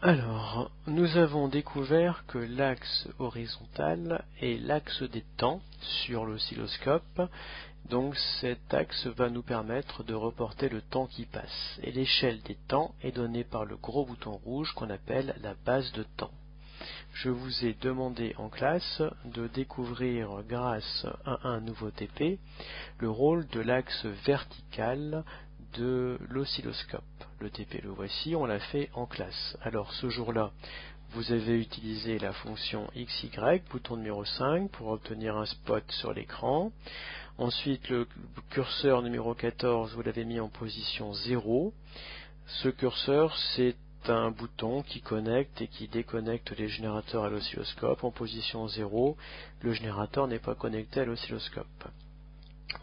Alors, nous avons découvert que l'axe horizontal est l'axe des temps sur l'oscilloscope. Donc cet axe va nous permettre de reporter le temps qui passe. Et l'échelle des temps est donnée par le gros bouton rouge qu'on appelle la base de temps. Je vous ai demandé en classe de découvrir, grâce à un nouveau TP, le rôle de l'axe vertical de l'oscilloscope. Le TP, le voici, on l'a fait en classe. Alors ce jour-là, vous avez utilisé la fonction XY, bouton numéro 5, pour obtenir un spot sur l'écran. Ensuite, le curseur numéro 14, vous l'avez mis en position 0. Ce curseur, c'est un bouton qui connecte et qui déconnecte les générateurs à l'oscilloscope. En position 0, le générateur n'est pas connecté à l'oscilloscope.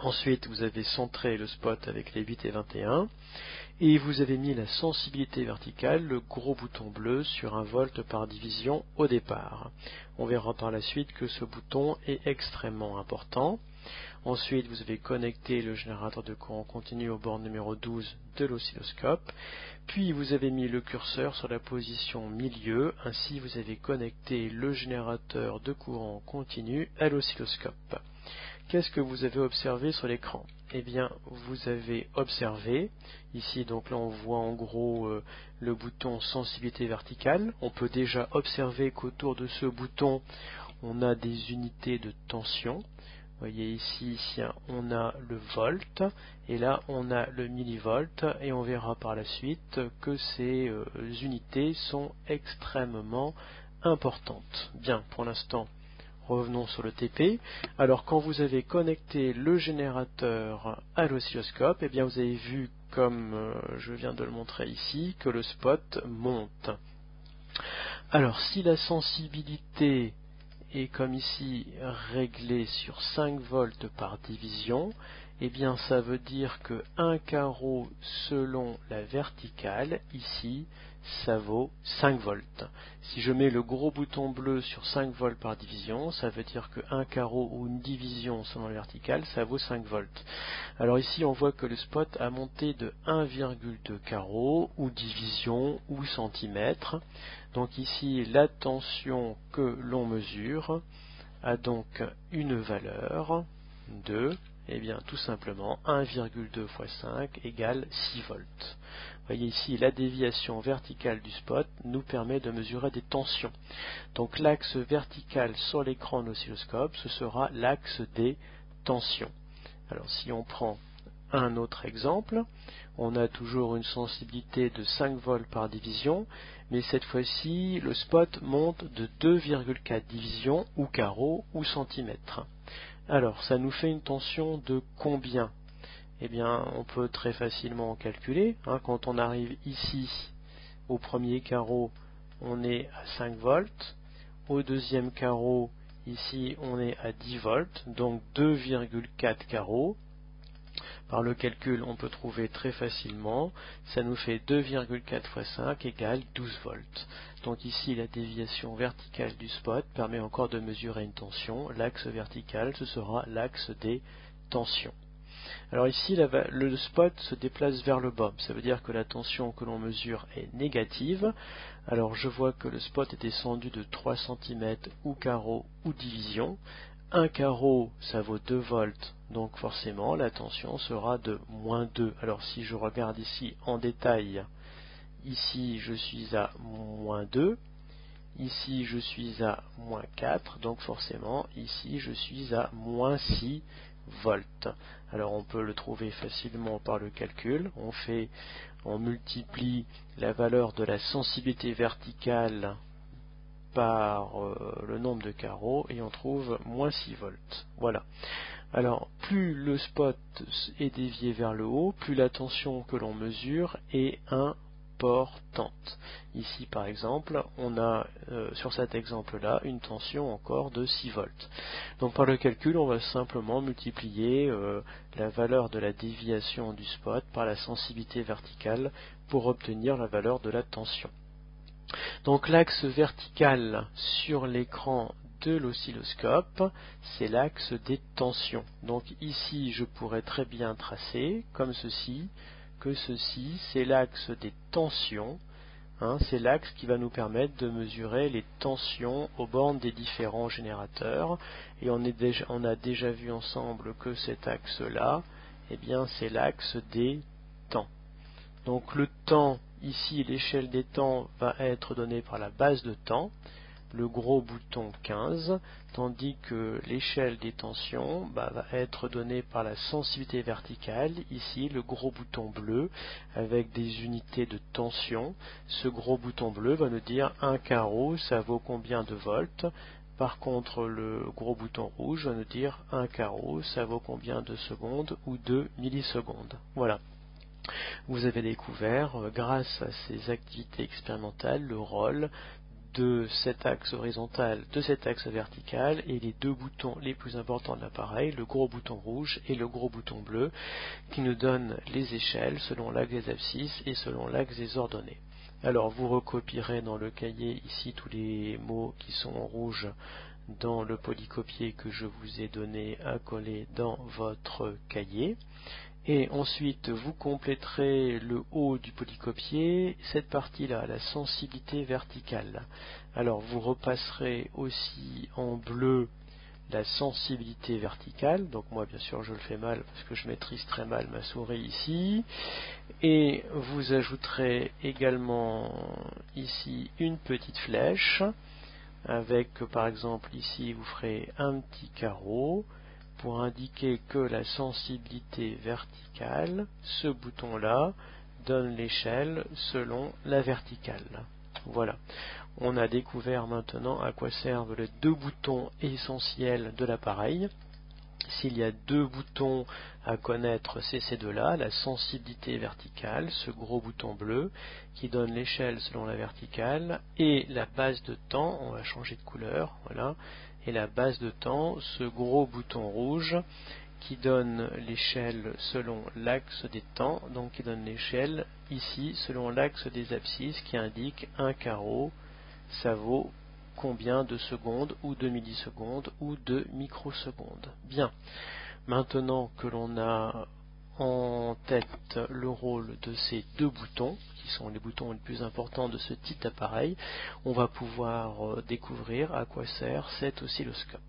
Ensuite, vous avez centré le spot avec les 8 et 21 et vous avez mis la sensibilité verticale, le gros bouton bleu, sur 1 volt par division au départ. On verra par la suite que ce bouton est extrêmement important. Ensuite, vous avez connecté le générateur de courant continu au bord numéro 12 de l'oscilloscope. Puis, vous avez mis le curseur sur la position milieu. Ainsi, vous avez connecté le générateur de courant continu à l'oscilloscope. Qu'est-ce que vous avez observé sur l'écran? Eh bien, vous avez observé, ici donc là on voit en gros le bouton sensibilité verticale. On peut déjà observer qu'autour de ce bouton, on a des unités de tension. Vous voyez ici, on a le volt, et là on a le millivolt, et on verra par la suite que ces unités sont extrêmement importantes. Bien, pour l'instant, revenons sur le TP. Alors quand vous avez connecté le générateur à l'oscilloscope, eh bien vous avez vu, comme je viens de le montrer ici, que le spot monte. Alors si la sensibilité est comme ici réglée sur 5 volts par division, eh bien ça veut dire que 1 carreau selon la verticale, ici, ça vaut 5 volts. Si je mets le gros bouton bleu sur 5 volts par division, ça veut dire que 1 carreau ou une division selon la verticale, ça vaut 5 volts. Alors ici, on voit que le spot a monté de 1,2 carreau, ou division, ou centimètre. Donc ici, la tension que l'on mesure a donc une valeur de, eh bien, tout simplement 1,2 fois 5 égale 6 volts. Vous voyez ici, la déviation verticale du spot nous permet de mesurer des tensions. Donc l'axe vertical sur l'écran de l'oscilloscope, ce sera l'axe des tensions. Alors si on prend un autre exemple, on a toujours une sensibilité de 5 volts par division, mais cette fois-ci, le spot monte de 2,4 divisions, ou carreaux, ou centimètres. Alors, ça nous fait une tension de combien? Eh bien, on peut très facilement calculer. Quand on arrive ici, au premier carreau, on est à 5 volts. Au deuxième carreau, ici, on est à 10 volts, donc 2,4 carreaux. Par le calcul, on peut trouver très facilement, ça nous fait 2,4 fois 5 égale 12 volts. Donc ici, la déviation verticale du spot permet encore de mesurer une tension. L'axe vertical, ce sera l'axe des tensions. Alors ici, le spot se déplace vers le bas. Ça veut dire que la tension que l'on mesure est négative. Alors je vois que le spot est descendu de 3 cm ou carreau ou division. 1 carreau, ça vaut 2 volts, donc forcément la tension sera de moins 2. Alors si je regarde ici en détail, ici je suis à moins 2, ici je suis à moins 4, donc forcément ici je suis à moins 6 volts. Alors on peut le trouver facilement par le calcul. On multiplie la valeur de la sensibilité verticale par le nombre de carreaux et on trouve moins 6 volts. Voilà. Alors, plus le spot est dévié vers le haut, plus la tension que l'on mesure est importante. Ici, par exemple, on a, sur cet exemple-là, une tension encore de 6 volts. Donc, par le calcul, on va simplement multiplier la valeur de la déviation du spot par la sensibilité verticale pour obtenir la valeur de la tension. Donc l'axe vertical sur l'écran de l'oscilloscope, c'est l'axe des tensions. Donc ici, je pourrais très bien tracer comme ceci, que ceci, c'est l'axe des tensions. C'est l'axe qui va nous permettre de mesurer les tensions aux bornes des différents générateurs. Et on a déjà vu ensemble que cet axe-là, eh bien, c'est l'axe des temps. Donc le temps, ici, l'échelle des temps va être donnée par la base de temps, le gros bouton 15, tandis que l'échelle des tensions va être donnée par la sensibilité verticale, ici le gros bouton bleu avec des unités de tension. Ce gros bouton bleu va nous dire un carreau, ça vaut combien de volts. Par contre, le gros bouton rouge va nous dire un carreau, ça vaut combien de secondes ou de millisecondes. Voilà. Vous avez découvert, grâce à ces activités expérimentales, le rôle de cet axe horizontal, de cet axe vertical et les deux boutons les plus importants de l'appareil, le gros bouton rouge et le gros bouton bleu, qui nous donnent les échelles selon l'axe des abscisses et selon l'axe des ordonnées. Alors vous recopierez dans le cahier ici tous les mots qui sont en rouge dans le polycopier que je vous ai donné à coller dans votre cahier. Et ensuite, vous compléterez le haut du polycopier, cette partie-là, la sensibilité verticale. Alors, vous repasserez aussi en bleu la sensibilité verticale. Donc moi, bien sûr, je le fais mal parce que je maîtrise très mal ma souris ici. Et vous ajouterez également ici une petite flèche avec, par exemple, ici, vous ferez un petit carreau pour indiquer que la sensibilité verticale, ce bouton-là, donne l'échelle selon la verticale. Voilà. On a découvert maintenant à quoi servent les deux boutons essentiels de l'appareil. S'il y a deux boutons à connaître, c'est ces deux-là, la sensibilité verticale, ce gros bouton bleu qui donne l'échelle selon la verticale, et la base de temps, on va changer de couleur, voilà, et la base de temps, ce gros bouton rouge qui donne l'échelle selon l'axe des temps, donc qui donne l'échelle ici selon l'axe des abscisses qui indique un carreau, ça vaut combien de secondes ou de millisecondes ou de microsecondes. Bien, maintenant que l'on a en tête le rôle de ces deux boutons, qui sont les boutons les plus importants de ce type d'appareil, on va pouvoir découvrir à quoi sert cet oscilloscope.